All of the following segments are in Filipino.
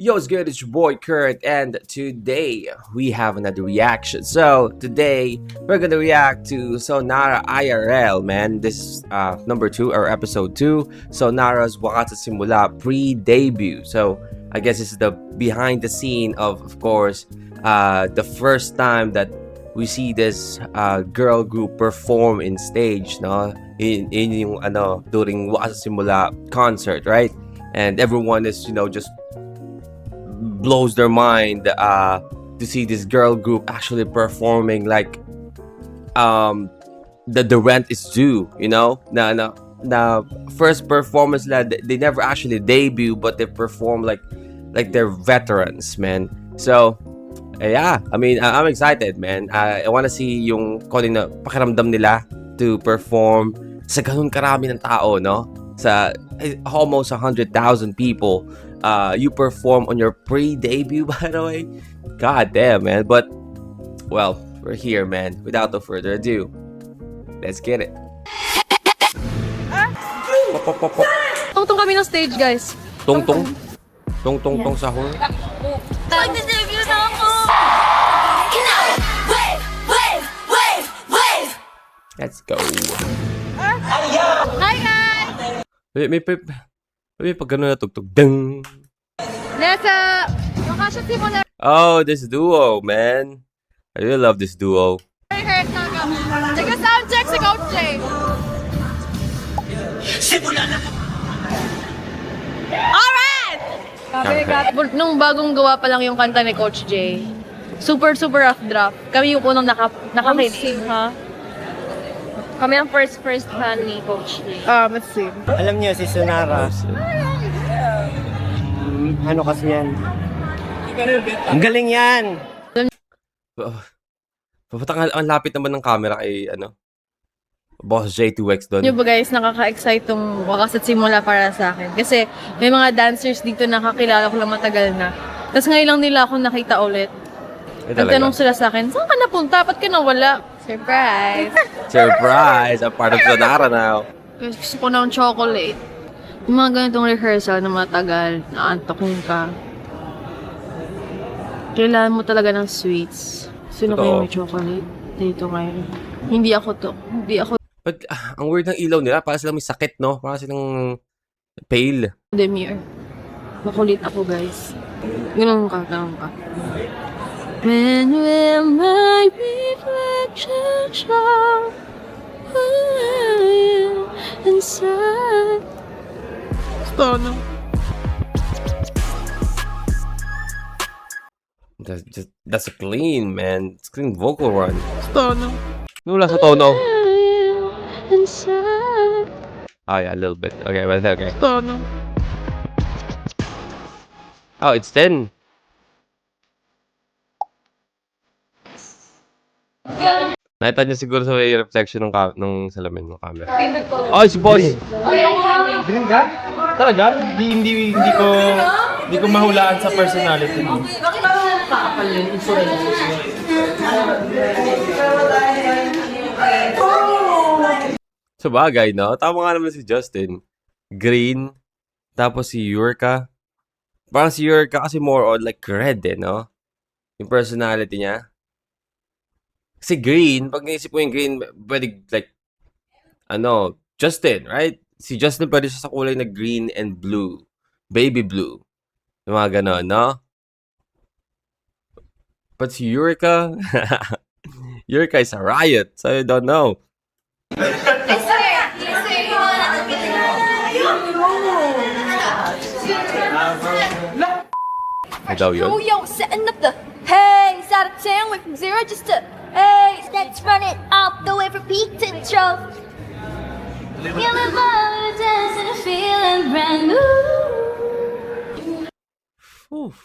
Yo, it's good? It's your boy Kurt, and today we have another reaction. So today we're gonna react to Sonara IRL, man. This is number 2 or episode 2. Sonara's Wakat sa Simula pre-debut. So I guess this is the behind the scene of course, the first time that we see this girl group perform in stage, no? In yung during Wakat sa Simula concert, right? And everyone is just blows their mind to see this girl group actually performing like the rent is due, na first performance they never actually debut, but they perform like they're veterans, man. So yeah, I mean, I'm excited, man. I want to see yung kung na pakiramdam nila to perform sa ganun karami ng tao, no? Sa almost 100,000 people. You perform on your pre-debut, by the way. God damn, man. But, well, we're here, man. Without no further ado, let's get it. Tungtong kami ng stage, guys. Tungtong? Tungtong sahur? Mag-debut na ako! Let's go. Hi, guys! May pag gano'n na tugtog. Ding! Nasa Wakat sa Simula Oh, this duo, man. I really love this duo. rehearsal kami. Nag-sound check si Coach Jay. Alright! Grabe. Nung bagong gawa pa lang yung kanta ni Coach Jay, super rough draft. Kami yung unang nakakinig. Ha? Kami ang first fan ni Coach Jay. Let's see. Alam niyo si Sonara. Ano kasi yan? Ang galing yan! Papatang ang lapit naman ng camera kay Boss J2X doon. Yung ba guys, nakaka-excite tong Wakas at Simula para sa akin. Kasi may mga dancers dito na nakakilala ko lang matagal na. Tapos ngayon lang nila ako nakita ulit. Nagtanong sila sa akin, saan ka napunta? Ba't ka nawala? Surprise! Surprise! I'm part of Sonara now. Gusto ko ng chocolate. Yung mga ganitong rehearsal na matagal, naantokin ka. Kailangan mo talaga ng sweets. Sino kayo may chocolate? Dito ngayon. Hindi ako to. Hindi ako But ang weird ng ilaw nila, para silang may sakit, no? Para silang pale. Demir. Makulit ako, guys. Ganun ka. When will my reflection show who I am inside? Stono. That's a clean, man. It's clean vocal run. Stono. Wala sa tono. Inside. Oh yeah, a little bit. Okay, but okay. Stono. Oh, it's 10. Nakita niyo siguro sa may reflection ng salamin ng camera. Oh, si boss! Galing ka? Talaga? Hindi ko mahulaan sa personality mo. Sa bagay, no? Tama nga naman si Justin. Green. Tapos si Yurka. Parang si Yurka kasi more on like red, no? Yung personality niya. Kasi green, pag naisip mo yung green, pwede like, Justin, right? Si Justin pwede siya sa kulay na green and blue. Baby blue. Yung mga ganon, no? But si Yurika, Yurika is a riot, so I don't know. Daw yun? Yo, setting up the haze out of 10, went from 0 just to haze. Let's run it off the way for peak to trough. Feeling love, dancing, feeling brand new. Oof.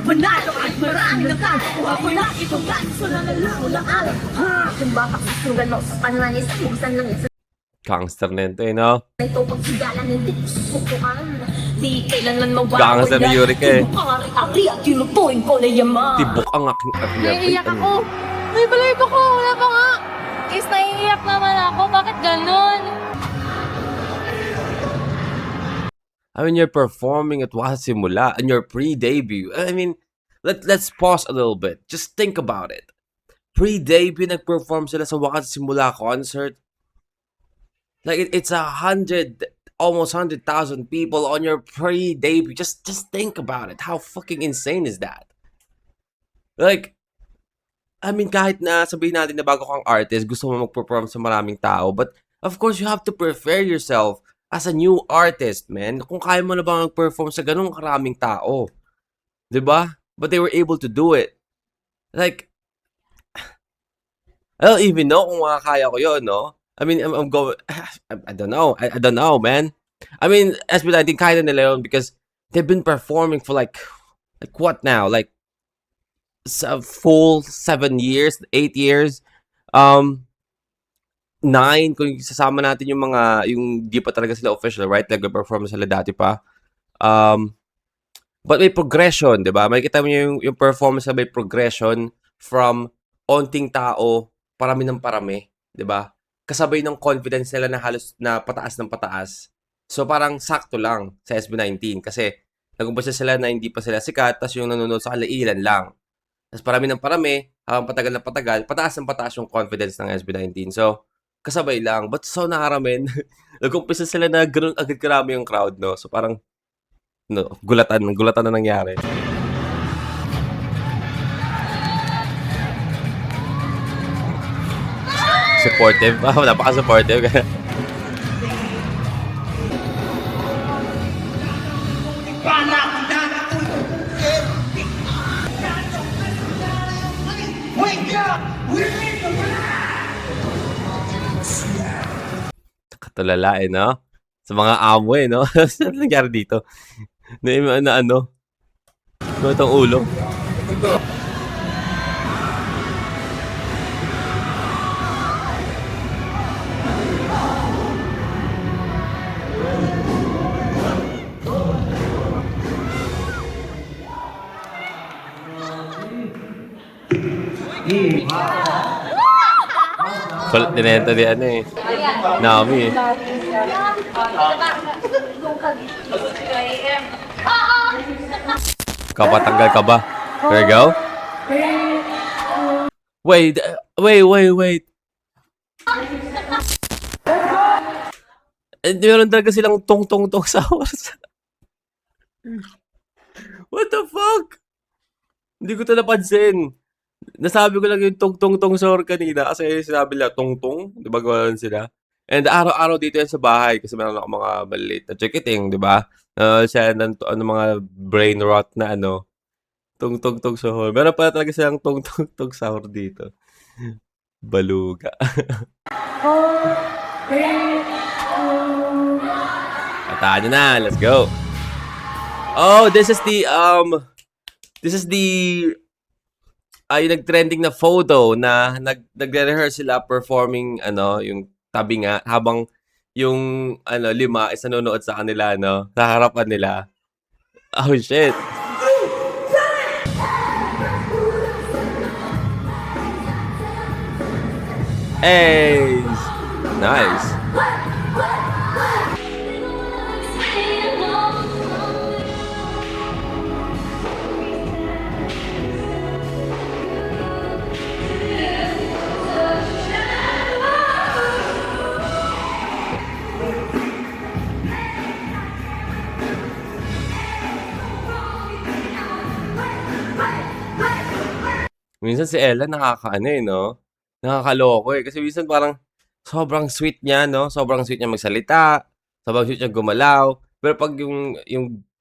Panalo at marami na ka. Ako na itong ganso na nalulaan. Kung baka susugan mo sa panlanis, kung saan lang Gangster na ito, no? ito pagsigalan, hindi ko susukukan. Di kailanman mawawala. Gangas na ni Yurika eh. Tibok ang aking ari at tinutuin ko na yaman. Tibok ang aking ariya. Naiiyak ako. May balay pa ko. Wala pa nga. Is, naiiyak naman ako. Bakit ganun? I mean, you're performing at Wakas Simula and your pre-debut. I mean, let's pause a little bit. Just think about it. Pre-debut, nag-perform sila sa Wakas Simula concert. Like, it's 100, almost 100,000 people on your pre-debut. Just think about it. How fucking insane is that? Like, I mean, kahit na sabihin natin na bago kang artist, gusto mo mag-perform sa maraming tao. But, of course, you have to prepare yourself as a new artist, man. Kung kaya mo na ba mag-perform sa ganung karaming tao. 'Di ba? But they were able to do it. Like, I don't even know kung makakaya ko yun, no? I mean, I'm going, I don't know. I don't know, man. I mean, SB19 kaya na nila yun because they've been performing for like what now? Like, a full 7 years, 8 years. 9 kung sasama natin yung mga yung di pa talaga sila official, right? Nag-perform sila dati pa. But may progression, 'di ba? Makikita mo yung performance na may progression from onting tao, parami ng parami, 'di ba? Kasabay ng confidence nila na halos na pataas ng pataas. So parang sakto lang sa SB19 kasi nag-umpisa sila na hindi pa sila sikat, tapos yung nanonood sa kanila ilan lang. Tapos parami ng parami, habang patagal na patagal, pataas ng pataas yung confidence ng SB19. So kasabay lang. But so nakaramin, nag-umpisa sila na ganun agad karami yung crowd, no? So parang, no, gulatan na nangyari. Supportive. Napaka-supportive. Katulala eh, no? Sa mga amo eh, no? Ano nangyari dito? Na ano? Ano itong ulo? Kulit din na ito di ano eh. Naomi eh. Kapatanggal ka ba? There you go. Wait. Meron talaga silang tong-tong-tong sa oras. What the fuck? Hindi ko ito napansin. Nasabi ko lang yung tong-tong-tong sa or kanina kasi sinabi nila tong-tong. Di ba gawalan sila? And araw-araw dito yan sa bahay kasi meron ako mga maliit na chikiting, di ba? Siya ng mga brain rot na ano. Tong-tong-tong sahur. Meron pala talaga silang tong-tong-tong sahur dito. Baluga. Kataan nyo na. Let's go. Oh, this is the yung nag-trending na photo na nagre-rehearse sila performing yung tabi nga habang yung 5 is nanonood sa kanila sa harapan nila. Oh shit. Hey, nice. Minsan si Ella nakakaloko eh. Kasi minsan parang sobrang sweet niya, Sobrang sweet niya magsalita, sobrang sweet niya gumalaw. Pero pag yung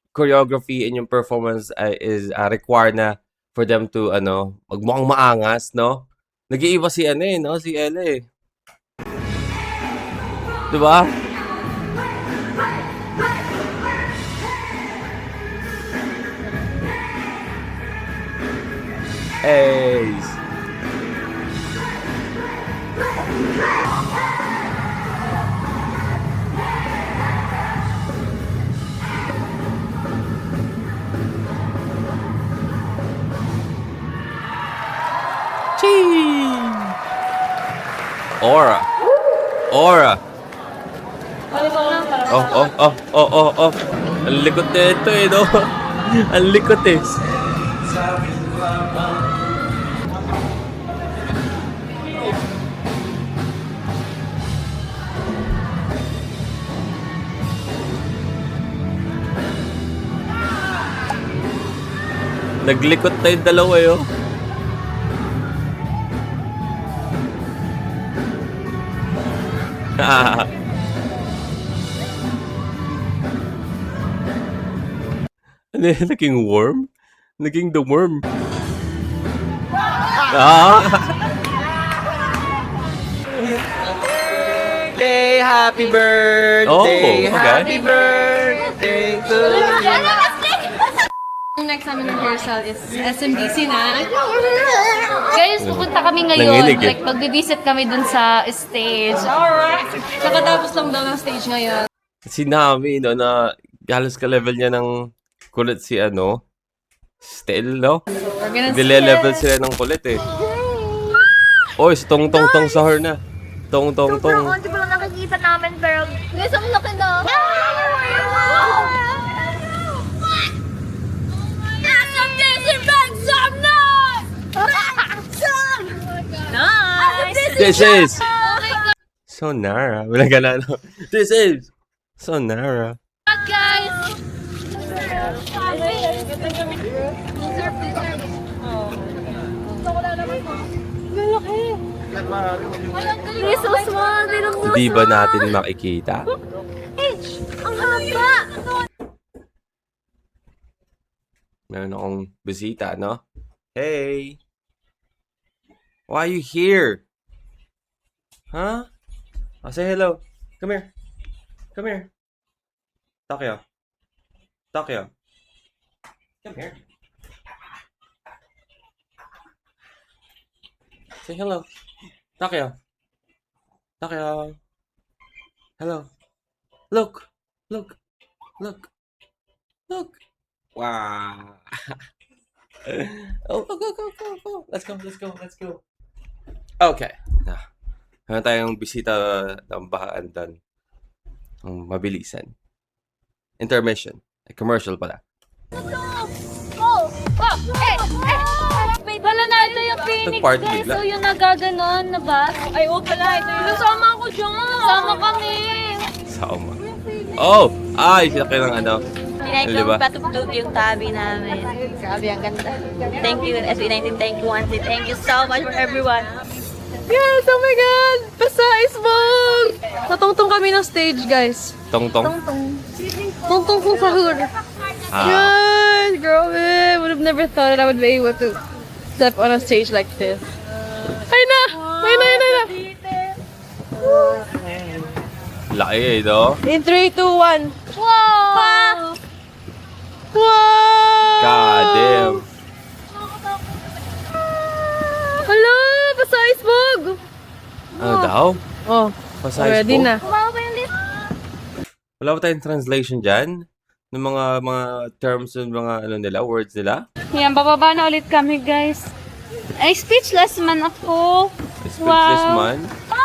choreography and yung performance is required na for them to, magmukhang maangas, Nag-iiba si si Ella eh. Diba? Hey. Aura. Aura. Oh. Ang likot na ito eh, no? Ang likot eh. Naglikot na yung dalawa yun. Ano yun? Naging worm? Naging the worm. Birthday, happy birthday, Oh, okay. happy birthday to you. Yung next namin ng rehearsal is SMDC na. Guys, pupunta kami ngayon. Nanginig eh. Like, magbibisit kami dun sa stage. Alright! Nakatapos lang daw ng stage ngayon. Si Nami, no, na halos ka-level niya ng kulit si ano, Stel, no? We're gonna see Dile-level sila ng kulit eh. Oy, si Tong Tong Tong sa her na. Tong Tong Tong. Konti pa lang nakikita namin, pero... Guys, ang laki na! This is Sonara. Wala ka na, no? This is Sonara. guys! Please, so small. They look so Hindi ba natin makikita? Ang haba! Meron akong bisita, no? Hey! Why are you here? Huh? Oh, say hello. Come here. Come here. Takyo. Takyo. Come here. Say hello. Takyo. Takyo. Hello. Look. Look. Look. Look. Wow. Oh, go. Let's go. Okay. Meron tayong bisita ng Bahaandan. Ang mabilisan. Intermission. Commercial pala. Wala na ito yung Phoenix, Nag-party guys. bigla. So, yung nagaganon na ba? Ay, oo pala. Ito yung... Kasama ko dyan. Kasama kami. Sama. Oh! Ay, sila kayo ng ano. Pinay Di ba? ko patutulog yung tabi namin. Grabe, ang ganda. Thank you, SB19. Thank you, Wanted. Thank you so much for everyone. Yes! Oh my God! Pasais ball! Natungtong kami ng stage, guys. Tong Tong. Tungtong kong sahur. Ah. Yes! Grabe! Would have never thought that I would be able to step on a stage like this. Ay na! Laki eh, no? In 3, 2, 1. Wow! Wow! God damn. Hala! Pasais bog! Ano daw? Oh, Pasayos ready po? na. Kumawa pa yung list. Wala ba tayong translation dyan? Ng mga terms ng mga ano nila, words nila? Yan, bababa na ulit kami, guys. Ay, speechless man ako. Speechless man.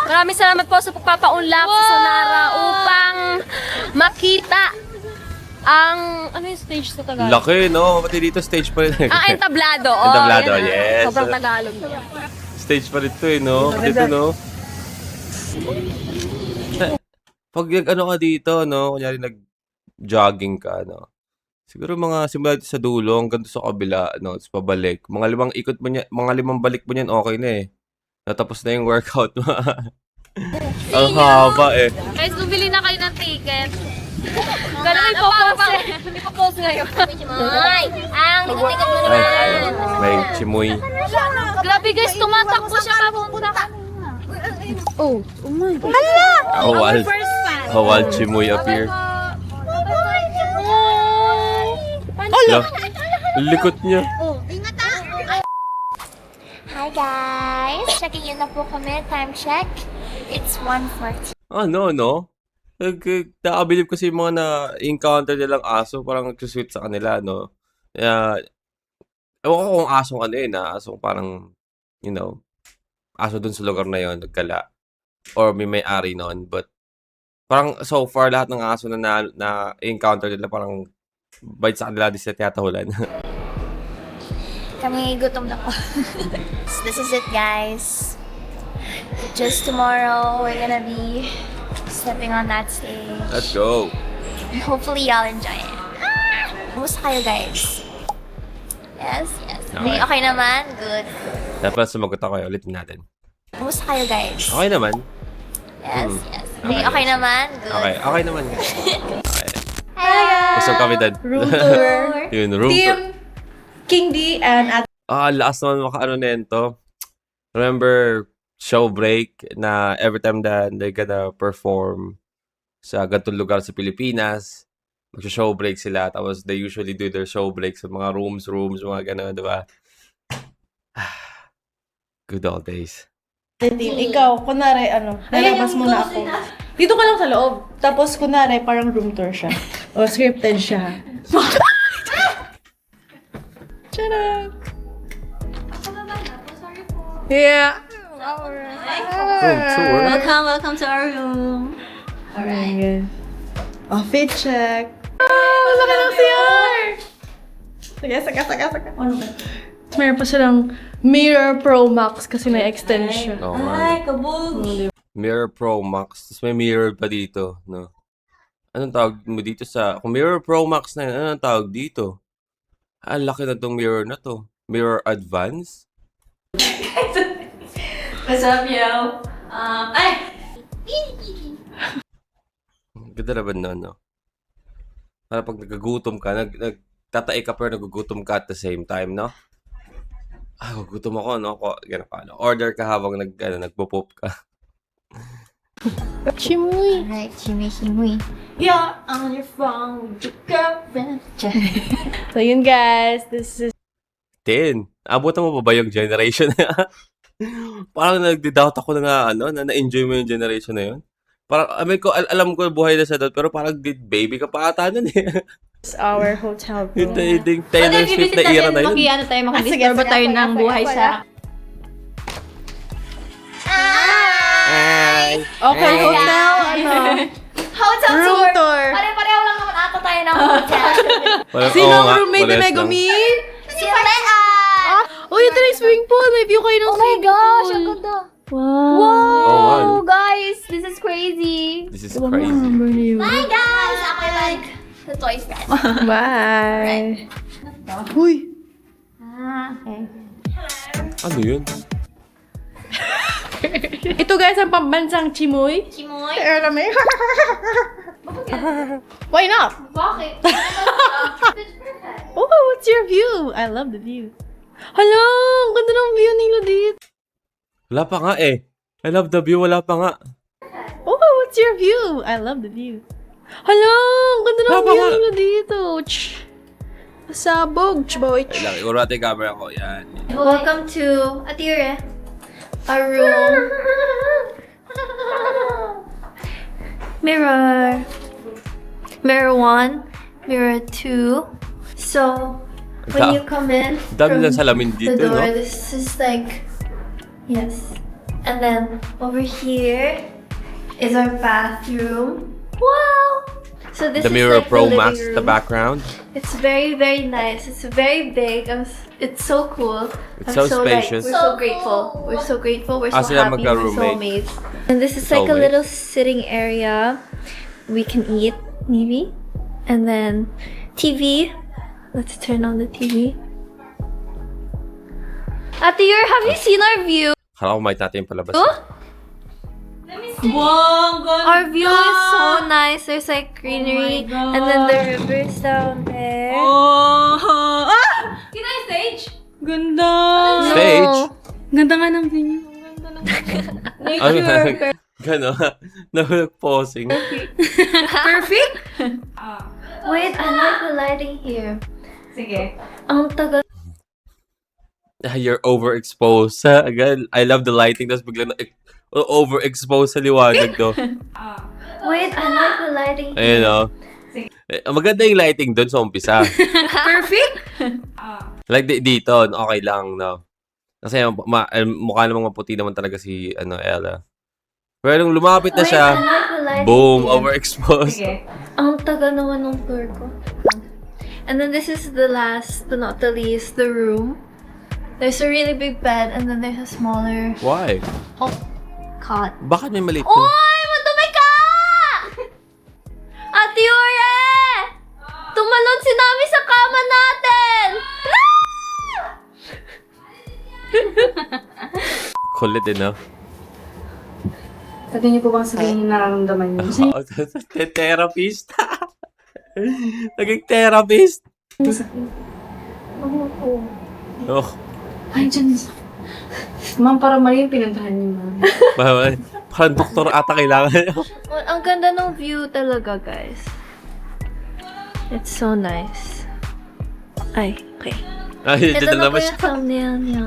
Maraming salamat po sa pagpapaunlak sa Sonara upang makita ang... Ano yung stage sa Tagalog? Laki, no? Pati dito stage pa rin. Entablado. Oh, Entablado, yan na. yes. Sobrang Tagalog. Stage pa rin to eh, no? Dito, no? Pag ano ka dito, no? Kunyari nag-jogging ka, no? Siguro mga simula dito sa dulo, hanggang doon sa kabila, no? Tapos pabalik. Mga 5 ikot mo niya, mga 5 balik mo niyan, okay na eh. Natapos na yung workout mo. Ang haba eh. Guys, bumili na kayo ng ticket. Ganun ipopost eh. Ipopost ngayon. Ay, ang titikot mo Ay, naman. may chimoy. Grabe guys, tumatakbo siya papunta. Oh, oh my God. How wild chimoy appear. Hala, likot niya. Hi guys! Checking in na po kami. Time check. It's 1:40. No. Nakabilib kasi yung mga na-encounter nilang aso, parang nagsusweet sa kanila, no? Ewan ko kung asong ano yun, asong parang, you know, aso dun sa lugar na yun, nagkala. or may-ari nun. But parang so far lahat ng aso na encounter nila parang bait sa kanila di sila tinatahulan. Kami gutom na po. So this is it, guys. Just tomorrow, we're gonna be stepping on that stage. Let's go. And hopefully, y'all enjoy it. Kumusta kayo, guys? Yes. Okay. Okay naman? Good. Dapat sumagot ako, ulitin natin. Kumusta kayo, guys? Okay naman. Yes. Okay. Okay naman? Good. Okay naman. Okay. Hi, guys! Gusto kami din. Room tour. Yun, room tour. Team King D and at Last naman makaano nito. Remember, show break na every time that they gonna perform sa ganitong lugar sa Pilipinas, mag-show break sila. Tapos they usually do their show break sa mga rooms, mga gano'n, di ba? Good old days. ikaw, kunwari lalabas muna ako. Dito ka lang sa loob. Tapos kunwari parang room tour siya. O scripted siya. Charot! Yeah. Room tour? Welcome to our room. Alright. Fit check. Laki ng CR! Sige. Ano ba? Meron pa silang Mirror Pro Max kasi may extension. Oo Ay, nga. kabog. Mirror Pro Max. Tapos may mirror pa dito, no? Anong tawag mo dito sa... Kung Mirror Pro Max na yun, anong tawag dito? Laki na tong mirror na to. Mirror Advance? What's up, yo? Ay! Ganda naman nun, no? Para pag nagagutom ka, nagtatai ka pero nagugutom ka at the same time, no? Gugutom ako, no? Ganun ka, no? Order ka habang nagpo-pop ka. Chimoy. Alright, Chimoy. You're on your phone with your girlfriend. So yun guys, this is 10. Abutan mo pa ba yung generation na parang nagdi-doubt ako na na-enjoy mo yung generation na yun. Parang, alam ko buhay na sa dot, pero parang baby ka pa ata nun eh. our hotel room. Yung Taylor Swift na era na yun. Tayo, Sige, makadisturbo tayo ng buhay sa... Ay! Okay, hotel, Hotel room tour! tour. Pare-pareho lang naman ata tayo ng hotel. Sino ang roommate ni Megumi? Si Lea! Oh, ito na yung swimming pool. May view kayo ng Oh my swimming gosh, pool. ang ganda. Wow. Oh, wow. Guys, this is crazy. This is crazy. Bye, guys! Ako yung like the toy friend. Bye. Uy. Okay. Ano yun? Ito guys, ang pambansang chimoy. Chimoy? Alam Why not? Bakit? It's perfect. Oh, what's your view? I love the view. Hala, ang ganda ng view nila dito. Wala pa nga eh. I love the view, wala pa nga. Oh, what's your view? I love the view. Hala, ang ganda ng Wala pa view nga. nila dito. Pasabog, boy. Ay lang, iguro natin yung camera ko. Yan. Welcome to Atire, our room. Mirror. Mirror 1, mirror 2. So, when you come in Dami from ng salamin the dito, door, no? this is like, yes. And then over here is our bathroom. Wow! So this The is Mirror like Pro the living Max, the room. background. It's very, very nice. It's very big. It's so cool. It's so spacious. We're so grateful. We're so grateful. We're so Sila happy. We're so magka-roommate. amazed. And this is like a Soulmate. little sitting area. We can eat, maybe. And then TV. Let's turn on the TV. Ate Yor, have you seen our view? Kala ko might natin yung palabas. Wow, ganda! Our view is so nice. There's like greenery. And then the river's down there. Oh! Ah! Can I stage? Ganda! Stage? Ganda nga ng view niyo. Ano Gano'n. Nag-posing. Perfect? Wait, I like the lighting here. Sige. Ang tagal. You're overexposed. Again, I love the lighting. Tapos bigla na overexposed sa liwanag, no? Wait, I like the lighting here. Ayun, no? Maganda yung lighting doon sa umpisa. Perfect? Like dito, okay lang, no? Kasi mukha namang maputi naman talaga si Ella. Pero nung lumapit na siya, boom, overexposed. Ang taga naman ng floor ko. And then this is the last but not the least, the room. There's a really big bed and then there's a smaller Why? cot. Bakit may maliit? Oy! Madumi ka! Ate Yure! Tumalon si Nami sa kama natin! Kulit din, no? Sabi niyo po bang sabihin yung nararamdaman niyo? Therapist. Naging therapist. Oh, Ay, dyan. Ma'am, para mali yung pinuntahan niyo, ma'am. parang doktor ata kailangan. Ang ganda ng view talaga, guys. It's so nice. Ay, okay. Ay, Ito dito na naman po siya. yung thumbnail niya.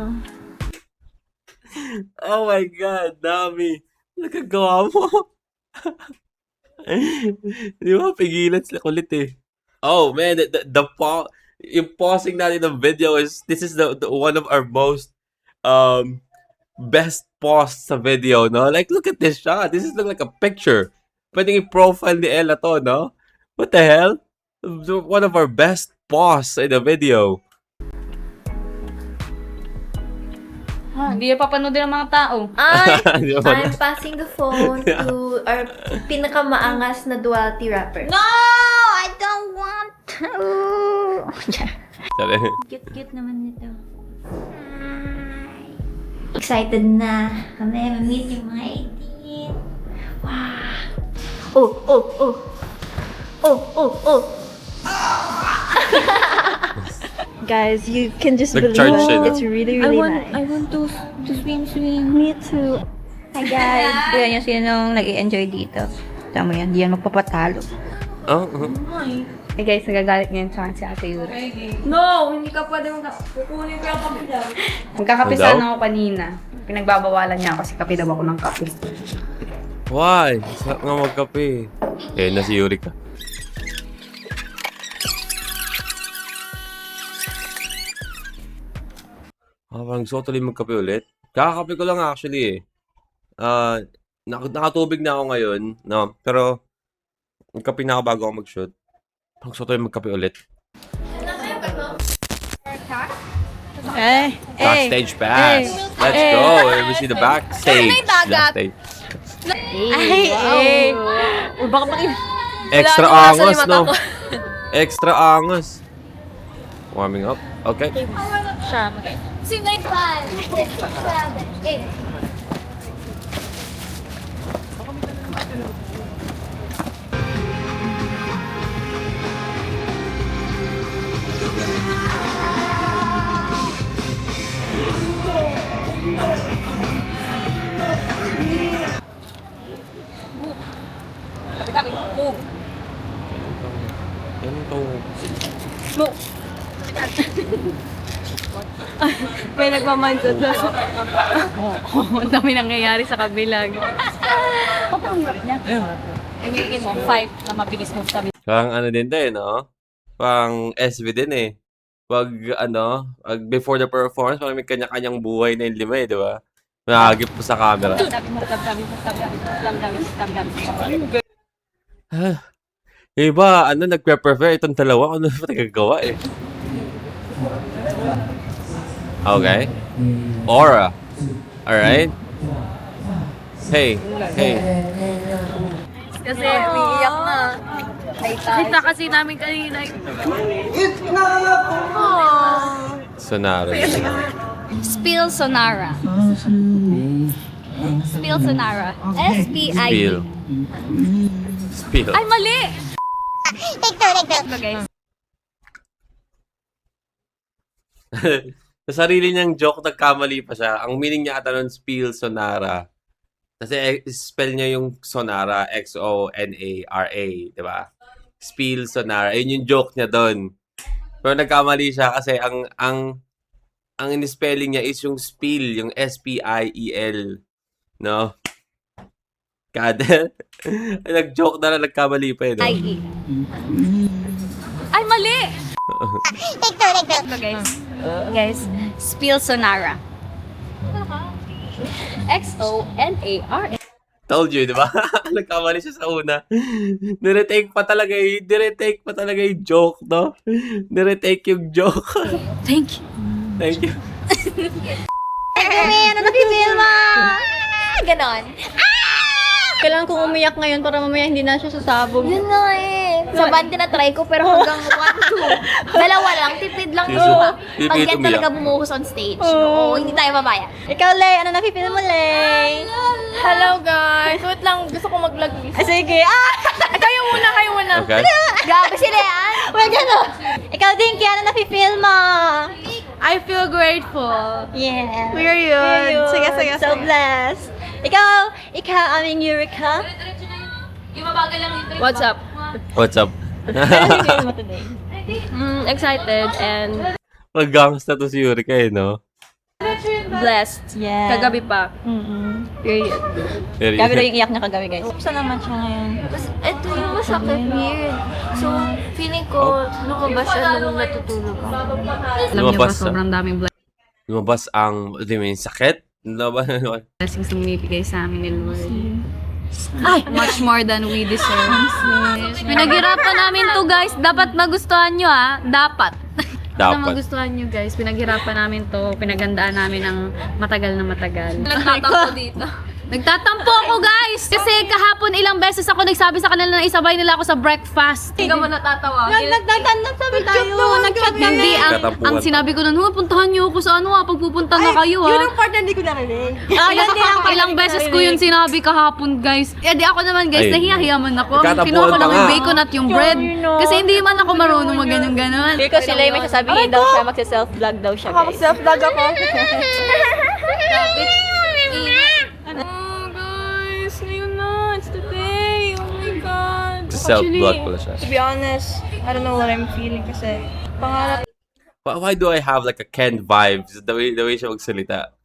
Oh my God, dami. Nagagawa mo. Di ba, pigilan sila kulit eh. Oh man, yung pausing natin ng video is, this is the one of our most best pause sa video, no? Like, look at this shot. This is look like a picture. Pwedeng i-profile ni Ella to, no? What the hell? One of our best pause in the video. Hindi na papanoodin ng mga tao. Di ba? I'm passing the phone to our pinakamaangas na duality rapper. No! I don't want to! Sorry. Cute-cute naman nito. Excited na kami ma-meet yung mga 18. Wow! Oh, oh, oh. Oh, oh, oh. Guys, you can just believe Nag-charge siya, no? it's really, really nice. I want to swim. Me too. Hi guys! Yan yung sinong nag-i-enjoy dito. Tama yan, di yan magpapatalo. Oh, Eh guys, nagagalit ngayon sa akin si Ate Yura. No, hindi ka pwede kukunin ko yung kapila. Magkakape Ano daw? sana ako kanina. Pinagbabawalan niya ako kasi kape daw ako ng kape. why? Sarap nga magkape. Eh, na si Eureka. Parang gusto ko tuloy magkape ulit. Kakakape ko lang actually eh. Nakatubig na ako ngayon, no? Pero, magkape na ako bago ako mag-shoot. Parang gusto ko tuloy magkape ulit. Backstage pass. Let's go. Let me see the backstage. Backstage. Ay, baka Extra angas, no? Extra angas. Warming up. Okay. Sing like 5, 6, 7, 8. Yan to. may nagmamandot na. Ang dami nangyayari sa kabilang. Ibigin mo, 5 na mabilis mo sabi. Parang ano din tayo, no? Parang SV din eh. Pag before the performance, parang may kanya-kanyang buhay na yung lima eh, di ba? Nakagip po sa camera. Yung iba, nagpe-prefer itong dalawa. Ano ba nagagawa eh? Okay. Aura. Alright. Hey. Kasi umiiyak na. Kita kasi namin kanina. Sonara. Spill Sonara. Spill Sonara. S-P-I-E. Spill. Ay, mali! Sa sarili niyang joke, nagkamali pa siya. Ang meaning niya ata nun, Spill Sonara. Kasi spell niya yung Sonara, X-O-N-A-R-A, di ba? Spill Sonara. Ayun yung joke niya doon. Pero nagkamali siya kasi ang in-spelling niya is yung spill, yung S-P-I-E-L. No? Kada. Nag-joke na nagkamali pa eh. No? Ay, mali! Guys, Spill Sonara. X-O-N-A-R-A. Told you, di ba? Nagkamali siya sa una. Niretake pa talaga yung joke, no? Niretake yung joke. Thank you. Thank you. Gumi, ano na-feel mo? Ganon. Kailangan kong umiyak ngayon para mamaya hindi na siya sasabog. Yun na eh. Sa band na-try ko pero hanggang 1, 2. Dalawa lang, tipid lang Yes, ito. tipid Pag yan umiyak. talaga bumuhos on stage. Oo, hindi tayo babaya. Ikaw, Lay, ano na-feel mo, Lay? Hello guys! Wait lang, gusto ko mag-vlog. Sige. Kayo muna. Okay. Grabe sila yan. Wag ano? Ikaw, Dinky, ano na-feel mo? I feel grateful. Yeah. Period. Sige. So blessed. Ikaw, aming Eureka. What's up? What's up? Ano na-feel mo today? Excited and Mag-gangsta to si Yurika eh, no? blessed. Yeah. Kagabi pa. Period. Very- Gabi daw yung iyak niya kagabi, guys. Saan naman siya ngayon? Ito yung masakit, weird. So, feeling ko, lumabas siya nung natutulog ako. Alam niyo ba, Lumabas, sobrang daming Lumabas ang, sakit? blessings na binibigay sa amin ni Lord. Ay! Much more than we deserve. Pinaghirapan namin to, guys. Dapat magustuhan nyo, ha? Dapat. Dapat. magustuhan nyo, guys. Pinaghirapan namin to. Pinagandaan namin ng matagal na matagal. Nagtatampo dito. Nagtatampo ako, guys! Kasi kahapon ilang beses ako nagsabi sa kanila na isabay nila ako sa breakfast. Hindi ka mo natatawa. Nagsabi tayo. Nag-chat Hindi, Katampuan. ang sinabi ko nun, puntahan niyo ako sa pagpupunta na kayo, ha? Yung part na hindi ko narinig. Yun din ang Ilang beses ko yun sinabi kahapon, guys. Eh di ako naman, guys, Ay. nahiya man ako. Nagkatapuan Kinuha ko pa lang yung nga. bacon at yung bread. Kasi hindi man ako marunong mag-ganon-ganon. Because si Lay may sasabihin daw siya, magsa-self-vlog daw siya, guys. Self-vlog ako. Guys, ayun na. It's today. Oh my God. Self-blood pala siya. To be honest, I don't know what I'm feeling kasi pangarap Why do I have like a Ken vibes? The way siya magsalita.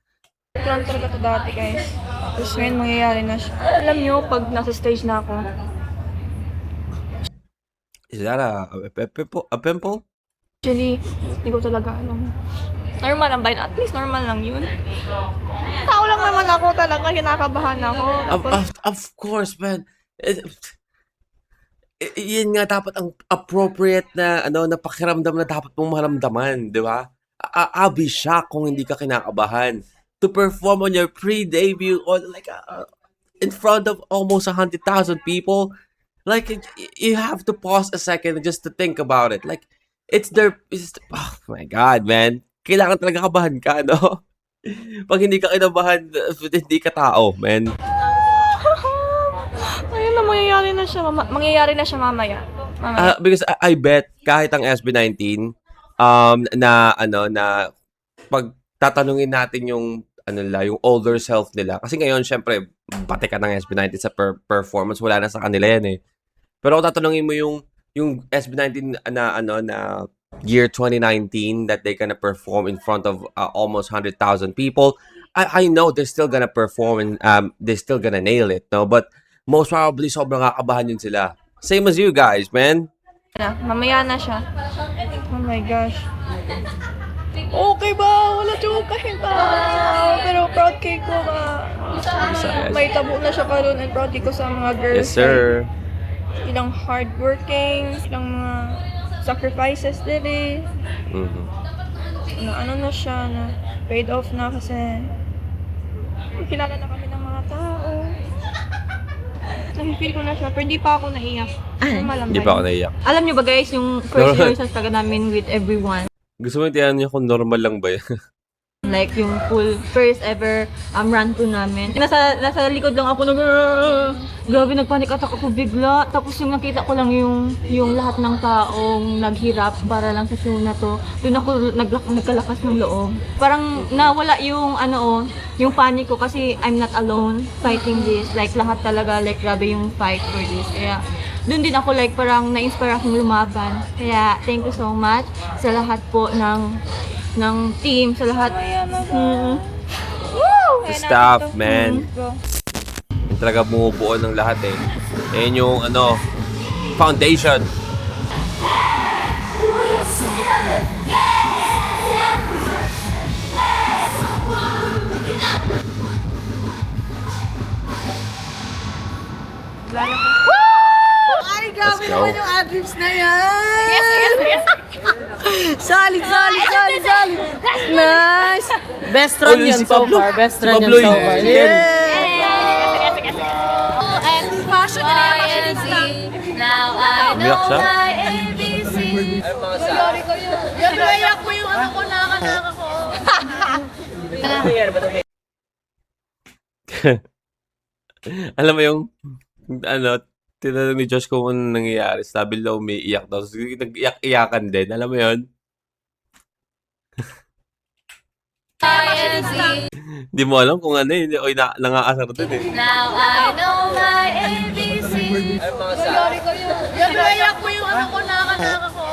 ko lang talaga to dati, guys. Tapos ngayon mangyayari na siya. Alam niyo, pag nasa stage na ako, Is that a pimple? actually, hindi ko talaga alam. Normal lang ba yun? At least normal lang yun. Tao lang naman ako talaga, kinakabahan ako. Of course, man. Yun nga dapat ang appropriate na na pakiramdam na dapat mong maramdaman, di ba? I'll be shocked kung hindi ka kinakabahan to perform on your pre-debut on like in front of almost 100,000 people. Like you have to pause a second just to think about it. Like oh my God, man. Kailangan talaga kabahan ka, no? Pag hindi ka kinabahan, hindi ka tao, man. Ayun na, mangyayari na siya mamaya. Because I bet kahit ang SB19 na pag tatanungin natin yung yung older self nila kasi ngayon syempre pati ka ng SB19 sa performance wala na sa kanila yan eh. Pero kung tatanungin mo yung SB19 na year 2019 that they gonna perform in front of almost 100,000 people, I know they're still gonna perform and they're still gonna nail it, no? But most probably sobrang kakabahan yun sila. Same as you guys, man. Mamaya na siya. Oh my gosh. Okay ba? Wala chukahin pa. Pero proud kay ko ba? May tabo na siya karon and proud kay ko sa mga girls. Yes, sir. Ilang hardworking, ilang mga sacrifices din eh. Mhm. Na siya, na paid off na kasi kilala na kami ng mga tao. Nafe-feel ko na siya, pero hindi pa ako naiyak. Normal lang Hindi ba pa ako yun? naiyak. Alam niyo ba, guys, yung first rehearsals talaga namin with everyone. Gusto mo tiyan niya kung normal lang ba yan? Like, yung full first ever run through namin. Nasa likod lang ako, grabe, nagpanic attack ako bigla. Tapos yung nakita ko lang yung lahat ng taong naghirap para lang sa show na to. Doon ako nagkalakas ng loob. Parang nawala yung yung panic ko kasi I'm not alone fighting this. Like, lahat talaga, like, grabe yung fight for this. Kaya, doon din ako like parang na-inspire akong lumaban. Kaya, thank you so much sa lahat po ng team, sa lahat. The staff, man. Yung talaga bumubuo ng lahat eh. Yan yung foundation. Dreams na yan! Solid! Nice! Best run Oh, yan si so Pablo. far. Best Si run Pablo yan so yun. far. Yan. And passion na now I Umiyak siya? my ABC. Yan, naiyak mo yung ano ko, naka ko. Alam mo yung, tinanong ni Josh kung ano nangyayari. Sabi daw umiiyak daw. So, nag-iyak-iyakan din. Alam mo yun? Hindi mo alam kung ano eh. O nangaasar din eh. Now I know my ABC. Yan, naiyak mo yung ano ko, naka ko.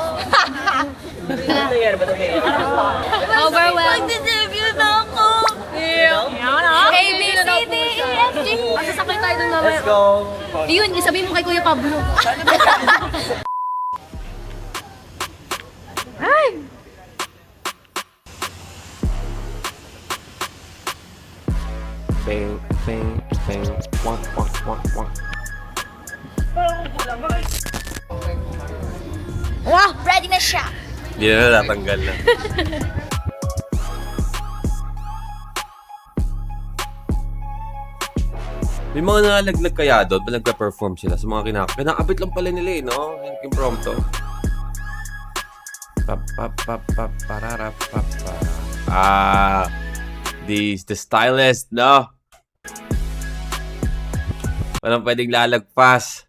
Overwhelmed. Mag-debut na ako. A, B, C, D, E, F, G. Sasakay tayo dun mamaya. Let's go. Yun, isabihin mo kay Kuya Pablo. Bang, bang, bang. Wak, wak, wak, wak. Wow, ready na siya. Hindi na natanggal na. May mga nalaglag kaya doon pag nagpa-perform sila sa mga kinakabit lang pala nila eh, no? Yung impromptu. The stylist, no? Walang pwedeng lalagpas.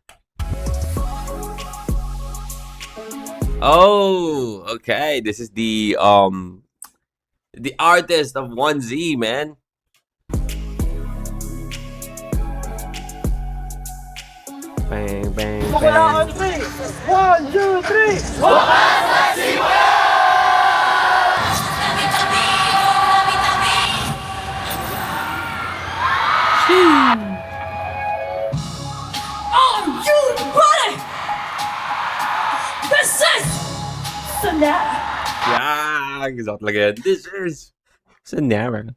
Oh, okay. This is the artist of 1Z, man. Bang, bang, bang. 1, 2, 3. Yeah, gesagt talaga yan. This is Sonara.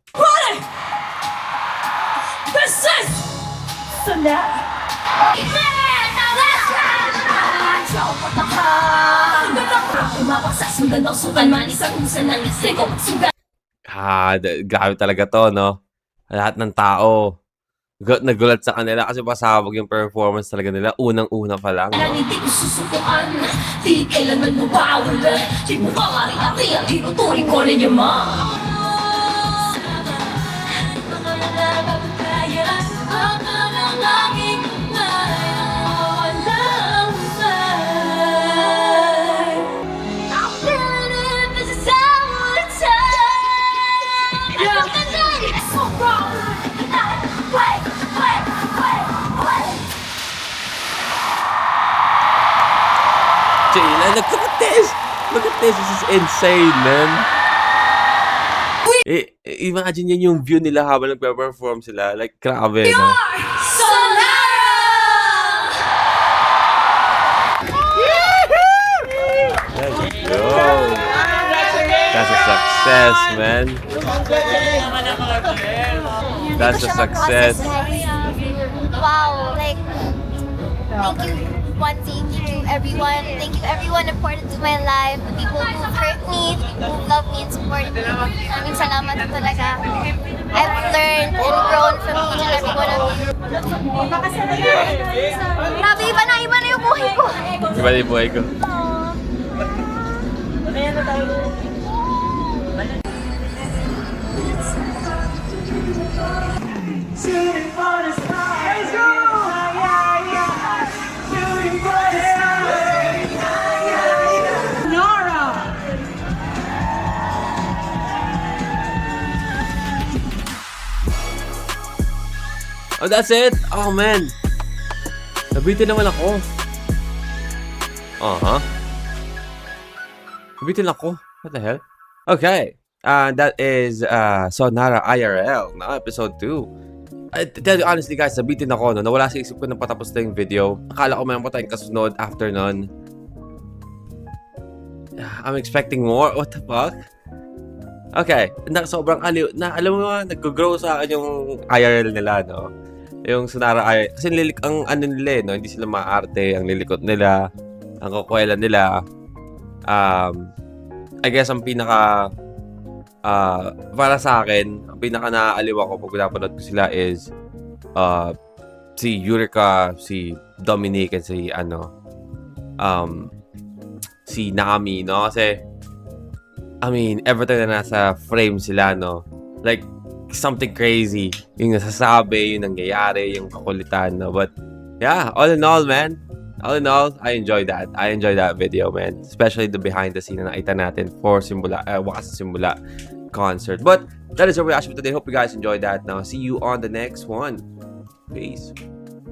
Grabe talaga to, no? Lahat ng tao. Nagulat sa kanila kasi pasabog yung performance talaga nila. Unang-una pa lang. No? Hindi ko susukuan, di kailanman mawawala. Di mo kakari-ari ang tinuturing ko rin yung mga. Jayla, look at this! Look at this! This is insane, man! Imagine yan yung view nila habang nagpe-perform sila. Like, grabe, no? Let's go! That's a success, man! That's a success. Wow, like, thank you, Wanzi. Thank you, everyone. Thank you, everyone important to my life. The people who hurt me, the people who love me and support me. Maraming salamat talaga. I've learned and grown from each and every one of you. Grabe, iba na yung buhay ko. Iba na yung buhay ko. Shooting for the stars. Let's go. Shooting for the stars. Nora. Oh, that's it? Oh, man. Nabitin naman ako. Nabitin ako. What the hell? Okay. That is Sonara IRL na episode 2. I tell you honestly guys, nabitin ako, no? Nawala sa isip ko nang patapos na yung video. Akala ko mayroon pa tayong kasunod after nun. I'm expecting more. What the fuck? Okay. Sobrang aliw. Alam mo ba, nag-grow sa akin yung IRL nila, no? Yung Sonara IRL. Kasi ang ano nila, no? Hindi sila maarte. Ang lilikot nila. ang kukwela nila, I guess ang pinaka para sa akin, ang pinaka naaaliw ako pag pinapanood ko sila is si Eureka, si Dominic, and si si Nami, no? Kasi I mean, every time na nasa frame sila, no? Like, something crazy. Yung nasasabi, yung nangyayari, yung kakulitan, no? But, yeah, all in all, man. All in all, I enjoyed that. I enjoyed that video, man. Especially the behind the scene na nakita natin for Wakas na Simula concert. But, that is our reaction for today. Hope you guys enjoyed that. Now, see you on the next one. Peace.